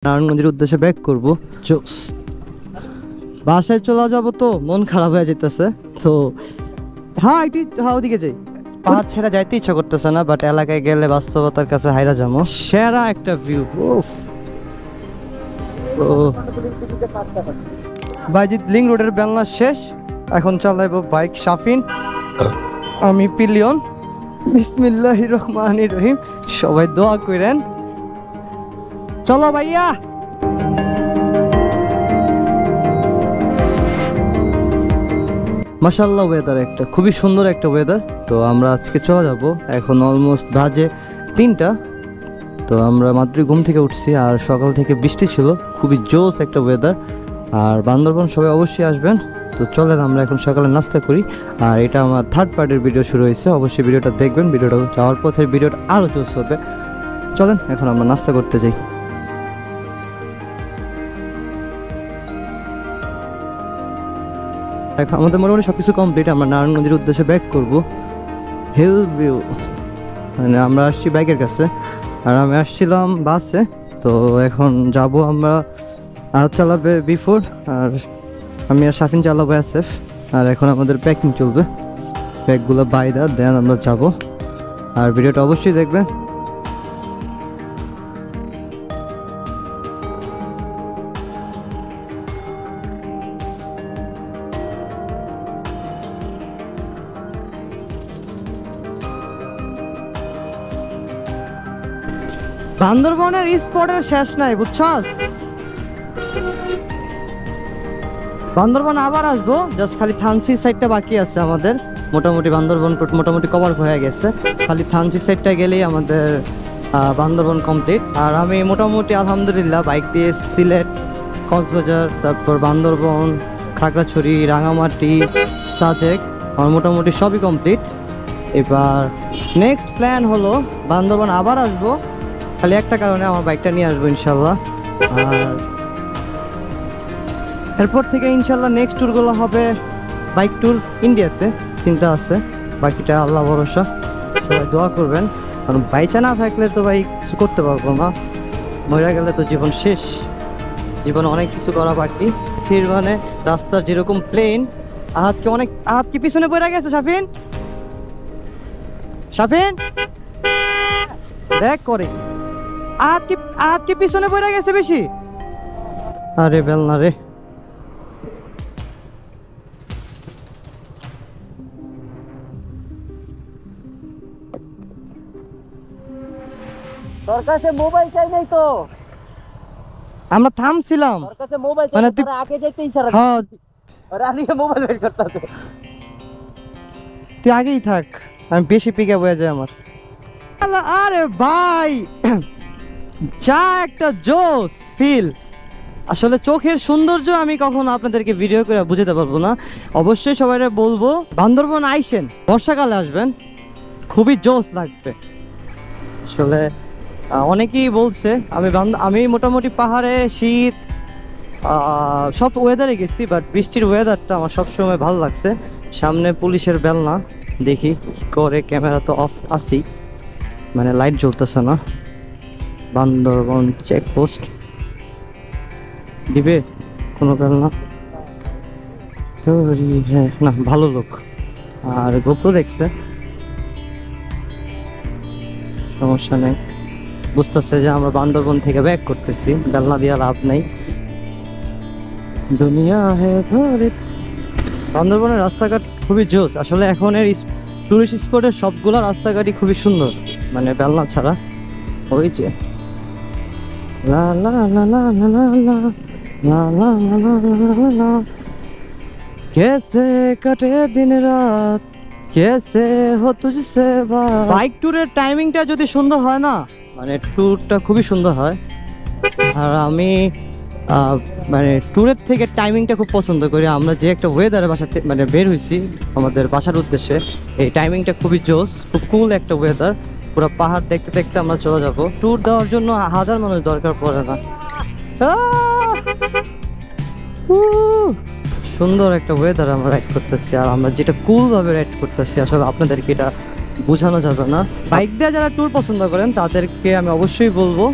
নারায়ণগঞ্জের উদ্দেশ্যে ব্যাক করব। জোস বাসায় চলে যাব, তো মন খারাপ হয়ে যেতেছে। তো ওদিকে যাই, পাহাড় ছেড়ে যাইতে ইচ্ছা করতেছে না, বাট এলাকায় গেলে বাস্তবতার কাছে হাইরা যাবো। সেরা একটা ভিউ। বাইজিৎ লিং রোডের বেলনা শেষ, এখন চালাইব বাইক শাফিন, আমি পিলিয়ন। বিসমিল্লাহির রহমানির রহিম। সবাই দোয়া করেন। চলো ভাইয়া। মাশাআল্লাহ, ওয়েদার একটা খুবই সুন্দর একটা ওয়েদার। তো আমরা আজকে চলে যাব। এখন অলমোস্ট বাজে 3টা। তো আমরা মাত্রই ঘুম থেকে উঠছি, আর সকাল থেকে বৃষ্টি ছিল, খুবই জোস একটা ওয়েদার। আর বান্দরবন সবাই অবশ্যই আসবেন। তো চলেন আমরা এখন সকালে নাস্তা করি। আর এটা আমার থার্ড পার্টের ভিডিও শুরু হয়েছে, অবশ্যই ভিডিওটা দেখবেন। ভিডিওটা যাওয়ার পথের ভিডিওটা আরও জোস হবে। চলেন এখন আমরা নাস্তা করতে যাই। আমাদের মোটামুটি সব কিছু কমপ্লিট। আমরা নারায়ণগঞ্জের উদ্দেশ্যে ব্যাক করব। হিল ভিউ, মানে আমরা আসছি বাইকের কাছে, আর আমি আসছিলাম বাসে। তো এখন যাব আমরা, চালাবে বিফোর, আর আমি আর শাফিন চালাবো এসএফ। আর এখন আমাদের প্যাকিং চলবে, ব্যাগগুলো বাইদা দেন আমরা যাব। আর ভিডিওটা অবশ্যই দেখবেন। বান্দরবনের স্পটের শেষ নাই, বুঝছস? বান্দরবন আবার আসবো, জাস্ট খালি থানসি সাইডটা বাকি আছে আমাদের। মোটামুটি বান্দরবন মোটামুটি কভার হয়ে গেছে, খালি থানসি সাইডটা গেলেই আমাদের বান্দরবন কমপ্লিট। আর আমি মোটামুটি আলহামদুলিল্লাহ বাইক দিয়ে সিলেট, কক্সবাজার, তারপর বান্দরবন, খাগড়াছড়ি, রাঙামাটি, সাজেক, আমার মোটামুটি সবই কমপ্লিট। এবার নেক্সট প্ল্যান হলো বান্দরবন আবার আসবো, খালি একটা কারণে, আমার বাইকটা নিয়ে আসবো ইনশাল্লাহ। আর এরপর থেকে ইনশাল্লাহ নেক্সট ট্যুরগুলো হবে বাইক ট্যুর ইন্ডিয়াতে, চিন্তা আছে। বাকিটা আল্লাহ ভরসা, সবাই দোয়া করবেন। কারণ বাইচা না থাকলে তো ভাই কিছু করতে পারবো না, মরে গেলে তো জীবন শেষ। জীবনে অনেক কিছু করা বাকি। স্থির মানে রাস্তার যেরকম প্লেন, আহাত কি পিছনে পড়ে গেছে? শাফিন, শাফিন দেখ করে, আহাত কি পিছনে পড়ে গেছে বেশি? আরে বেলনা রে। তোর কাছে মোবাইল চাই নাই তো? আমরা থামছিলাম, তোর কাছে মোবাইল চাই, মানে তুই আগে যেতে ইশারা হ্যাঁ, আর আমি মোবাইল বের করতে। তুই আগেই থাক, আমি বেশি পিকে বয়ে যায় আমার। আরে ভাই, যা একটা জোস ফিল। আসলে চোখের সৌন্দর্য আমি কখনো আপনাদেরকে ভিডিও করে বুঝাতে পারবো না। অবশ্যই সবাই বলবো বান্দরবন আইসেন, বর্ষাকালে আসবেন, খুবই জোস লাগবে। আসলে অনেকেই বলছে, আমি মোটামুটি পাহাড়ে, শীত, সব ওয়েদারে গেছি, বাট বৃষ্টির ওয়েদারটা আমার সবসময় ভালো লাগছে। সামনে পুলিশের বেলনা, দেখি কি করে। ক্যামেরা তো অফ আছি, মানে লাইট জ্বলতেছে না। বান্দরবন চেকপোস্ট দিবে কোনো বেলনা? হ্যাঁ, না ভালো লোক। আর গোপ্রো দেখছে, সমস্যা নেই। বুঝতেছে যে আমরা বান্দরবন থেকে ব্যাক করতেছি, বেলনা দিয়া লাভ নেই। দুনিয়া হে ধরে। বান্দরবনের রাস্তাঘাট খুবই জোস। আসলে এখন এর টুরিস্ট স্পটের সবগুলো রাস্তাঘাটই খুবই সুন্দর, মানে বেলনা ছাড়া। ওই যে লা লা লা লা লা লা লা লা লা লা লা লা, कैसे कटे दिन रात, कैसे हो तुझसे बात। বাইক ট্যুরের টাইমিংটা যদি সুন্দর হয় না, মানে ট্যুরটা খুবই সুন্দর হয়। আর আমি মানে ট্যুরের থেকে টাইমিংটা খুব পছন্দ করি। আমরা যে একটা ওয়েদারে বাসাতে মানে বের হয়েছি আমাদের বাসার উদ্দেশ্যে, এই টাইমিংটা খুবই জোস, খুব কুল একটা ওয়েদার। পুরো পাহাড় দেখতে দেখতে আমরা চলে যাব। ট্যুর দেওয়ার জন্য 1000 মানুষ দরকার পড়ে না। সুন্দর একটা ওয়েদার আমরা রাইড করতেছি, আর আমরা যেটা কুল ভাবে রাইড করতেছি, আসলে আপনাদেরকে এটা বোঝানো যাবে না। বাইক দিয়ে যারা ট্যুর পছন্দ করেন তাদেরকে আমি অবশ্যই বলবো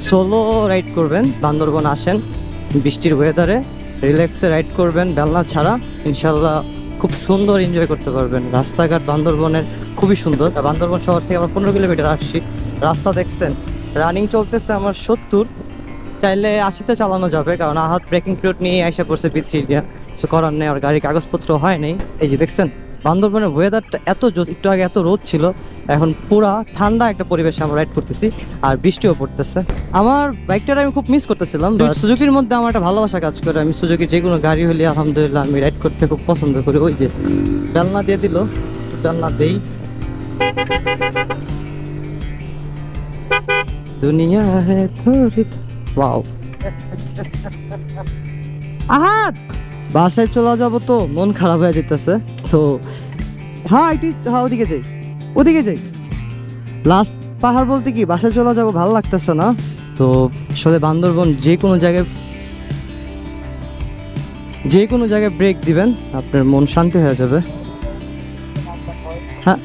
সোলো রাইড করবেন, বান্দরবন আসেন বৃষ্টির ওয়েদারে, রিল্যাক্সে রাইড করবেন বেলনা ছাড়া, ইনশাল্লাহ খুব সুন্দর এনজয় করতে পারবেন। রাস্তাঘাট বান্দরবনের খুবই সুন্দর। বান্দরবন শহর থেকে আমরা 15 কিলোমিটার আসছি। রাস্তা দেখছেন, রানিং চলতেছে আমার 70, চাইলে 80-তে চালানো যাবে, কারণ আহাত ব্রেকিং পিরিয়ড নিয়ে আইসা পড়ছে বিথ্রিয়া, কিছু করার নেই, আর গাড়ির কাগজপত্র হয় নাই। এই যে দেখছেন বান্দরবনের ওয়েদারটা এত জোস, একটু আগে এত রোদ ছিল, এখন পুরা ঠান্ডা একটা পরিবেশে আমরা রাইড করতেছি, আর বৃষ্টিও পড়তেছে। আমার বাইকটা আমি খুব মিস করতেছিলাম। সুজুকির মধ্যে আমার একটা ভালোবাসা কাজ করে, আমি সুজুকি যে কোনো গাড়ি হলে আলহামদুলিল্লাহ আমি রাইড করতে খুব পছন্দ করি। ওই যে ডালনা দিয়ে দিল, ডালনা দেই। দুনিয়া হে থোড়ি, ওয়াও। আহাত বাসায় চলে যাবো তো মন খারাপ হয়ে যেতেছে, তো হ্যাঁ ওদিকে যাই, ওদিকে যাই। লাস্ট পাহাড় বলতে কি বাসায় চলে যাবো, ভালো লাগতেছে না। তো আসলে বান্দরবন যে কোনো জায়গায় ব্রেক দিবেন, আপনার মন শান্তি হয়ে যাবে। হ্যাঁ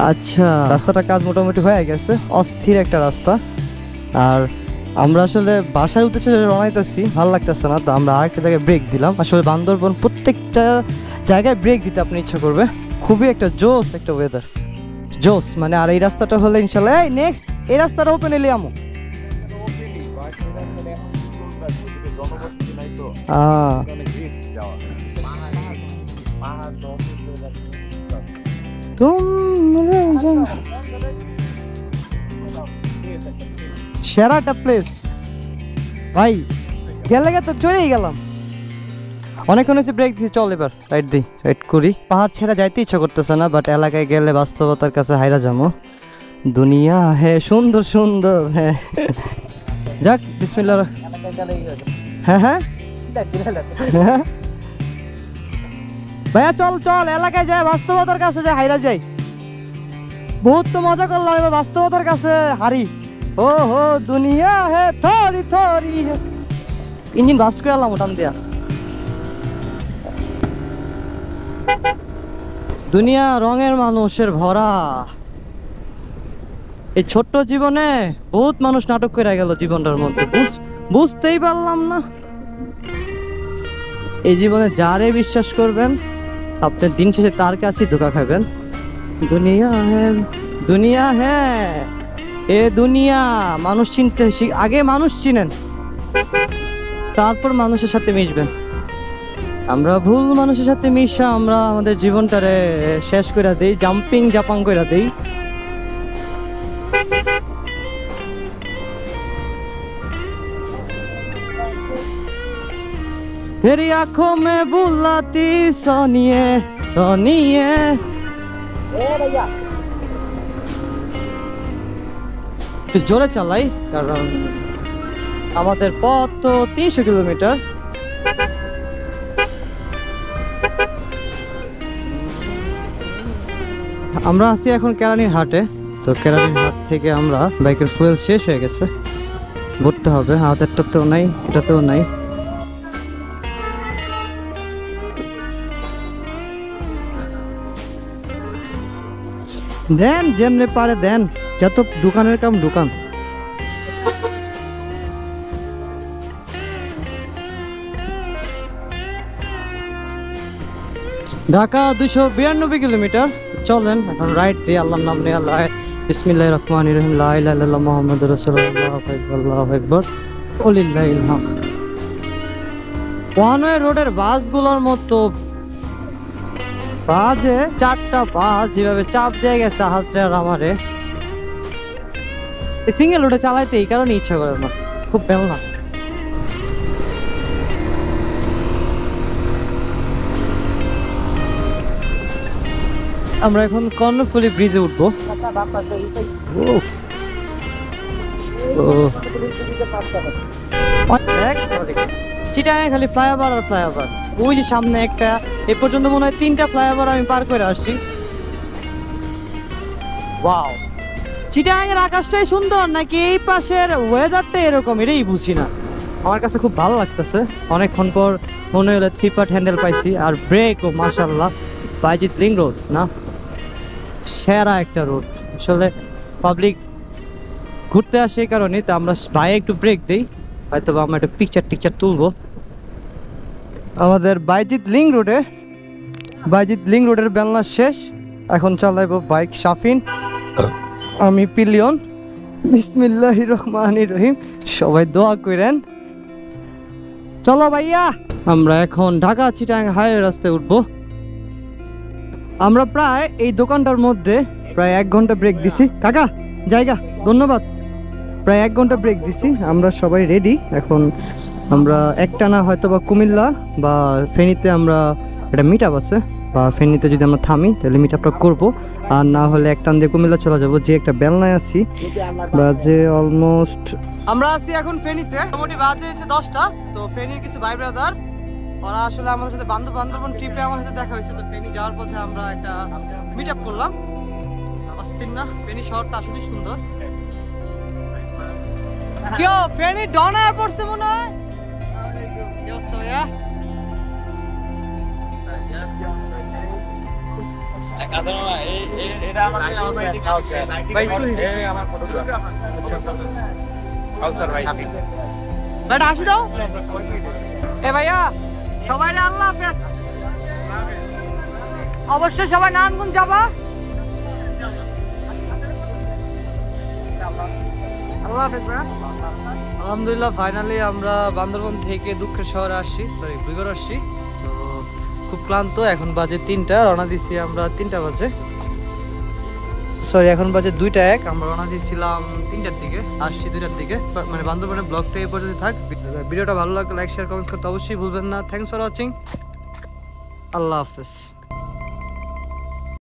আচ্ছা, রাস্তাটার কাজ মোটামুটি হয়ে গেছে, অস্থির একটা রাস্তা। আর আমরা আসলে বাসার উদ্দেশ্যে রওনাইতেছি, ভালো লাগতেছে না, তো আমরা আরেকটা জায়গায় ব্রেক দিলাম। আসলে বান্দরবন প্রত্যেকটা জায়গায় ব্রেক দিতে আপনি ইচ্ছা করবে, খুবই একটা জোস একটা ওয়েদার, জোস মানে। আর এই রাস্তাটা হলে ইনশাল্লাহ, এই নেক্সট এই রাস্তাটা ওপেন এলে আমো সেরা একটা প্লেস ভাই, গেলে তো চলেই গেলাম। অনেকক্ষণ হয়েছে ব্রেক দিয়েছি, চল এবার রাইড করি। পাহাড় ছেড়ে যাইতে ইচ্ছা করতেছে না, বাট এলাকায় গেলে বাস্তবতার কাছে হাইরা যাবো। দুনিয়া হ্যাঁ সুন্দর সুন্দর, হ্যাঁ যাক বিসমিল্লাহ। হ্যাঁ হ্যাঁ ভাইয়া চল চল, এলাকায় যায় বাস্তবতার কাছে যায় হাইরা যাই। বহুত তো মজা করলাম, এবার বাস্তবতার কাছে হারি। ও হো দুনিয়া হে থরি থরি, ইঞ্জিন বাস্ট করে আলাম ওটান দিয়া। দুনিয়া রঙের মানুষের ভরা, এই ছোট্ট জীবনে বহুত মানুষ নাটক করে গেল জীবনটার মধ্যে, বুঝতেই পারলাম না। এই জীবনে যারে বিশ্বাস করবেন আপনি দিন শেষে তার কাছেই ধোঁকা খাবেন। দুনিয়া হ্যাঁ এ দুনিয়া, মানুষ চিনতে আগে মানুষ চিনেন, তারপর মানুষের সাথে মিশবেন। আমরা ভুল মানুষের সাথে মিশা আমরা আমাদের জীবনটারে শেষ করে দেই, জাপাং করে দেই। तेरी आंखों में बुलाती सोनिए सोनिए। একটু জোরে চালাই, কারণ আমাদের পথ তো 300 কিলোমিটার। আমরা আছি এখন কেরানীর হাটে, তো কেরানীর হাট থেকে আমরা বাইকের ফুয়েল শেষ হয়ে গেছে, ভরতে হবে। হাতেরটাতেও নাই, এটাতেও নাই। দেন যেমনে পারে দেন, যত দোকানের কাম দোকান। ঢাকা 292 কিলোমিটার। চলেন এখন রাইট দিয়ে আল্লাহর নাম নিয়ে, আল্লাহ বিসমিল্লাহির রহমানির রহিম, লা ইলাহা ইল্লাল্লাহ মুহাম্মাদুর রাসূলুল্লাহ, আল্লাহু আকবার, ওয়ালিল্লাহিল হামদ। ওয়ান ওয়ে রোডের বাসগুলোর মতো বাজে, 4টা বাস যেভাবে চাপ দিয়ে গেছে হাতে আর আমারে, এই সিঙ্গেল রোডে চালাইতে এই কারণে ইচ্ছা করে না, খুব বেলনা। আমরা এখন কর্ণফুলী ব্রিজে উঠবো। চিটাগাং খালি ফ্লাইওভার আর ফ্লাইওভার, ওই যে সামনে একটা, এ পর্যন্ত মনে হয় 3টা ফ্লাইওভার আমি পার করে আসছি। ওয়াও, চিটাগাংয়ের আকাশটাই সুন্দর নাকি এই পাশের ওয়েদারটা এরকম, এটাই বুঝি না। আমার কাছে খুব ভালো লাগতেছে, অনেকক্ষণ পর মনে হলো 3 পার্ট হ্যান্ডেল পাইছি। আর ব্রেক ও মাশাআল্লাহ, বাইজিৎ লিং রোড না, সেরা একটা রোড। আসলে পাবলিক ঘুরতে আসে এই কারণে, তো আমরা ভাই একটু ব্রেক দিই, হয়তো বা আমরা একটু পিকচার তুলবো। আমাদের বাইজিৎ লিং রোডের বেলনা শেষ, এখন চালাইবো বাইক শাফিন, আমি পিলিয়ন। বিসমিল্লাহির রহমানির রহিম, সবাই দোয়া করেন। চলো ভাইয়া, আমরা এখন ঢাকা চিটাং হাইওয়ে রাস্তায় উঠবো। আমরা প্রায় এই দোকানটার মধ্যে প্রায় 1 ঘন্টা ব্রেক দিছি। কাকা জায়গা ধন্যবাদ, প্রায় 1 ঘন্টা ব্রেক দিছি। আমরা সবাই রেডি, এখন আমরা একটানা হয়তো বা কুমিল্লা বা ফেনীতে আমরা একটা মিট আপ আছে, বা ফেনীতে যদি আমরা থামি তাহলে মিট আপটা করবো, আর না হলে একটান দিয়ে কুমিল্লা চলে যাবো। যে একটা বেলনায় আছি, বাজে অলমোস্ট, আমরা আছি এখন ফেনীতে, মোটামুটি বাজে হয়েছে 10টা। তো ফেনীর কিছু ভাই ব্রাদার ওরা আসলে আমাদের সাথে বান্দরবন ট্রিপে আমার সাথে দেখা হয়েছে, তো ফেনী যাওয়ার পথে আমরা একটা মিট আপ করলাম। অস্থির না? ফেনী শহরটা আসলে সুন্দর। কেউ ফেনী ডনায় পড়ছে মনে হয়। কি অবস্থা ভাইয়া? ভাই তুই ভাইটা আসি দাও। এ ভাইয়া সবাই আল্লাহ হাফেজ, অবশ্যই সবাই নারায়ণগঞ্জ যাবা। আল্লাহ হাফেজ ভাইয়া। আলহামদুলিল্লাহ ফাইনালি আমরা বান্দরবন থেকে দুঃখের শহরে আসছি, সরি বুইগর আসছি। তো খুব ক্লান্ত, এখন বাজে 3টা, রওনা দিছি আমরা 3টা বাজে, সরি এখন বাজে 2টা 1। আমরা রওনা দিয়েছিলাম 3টার দিকে, আসছি 2টার দিকে। মানে বান্দরবনের ব্লগটা এই পর্যন্ত থাক। ভিডিওটা ভালো লাগলে লাইক শেয়ার কমেন্টস করতে অবশ্যই ভুলবেন না। থ্যাংকস ফর ওয়াচিং, আল্লাহ হাফেজ।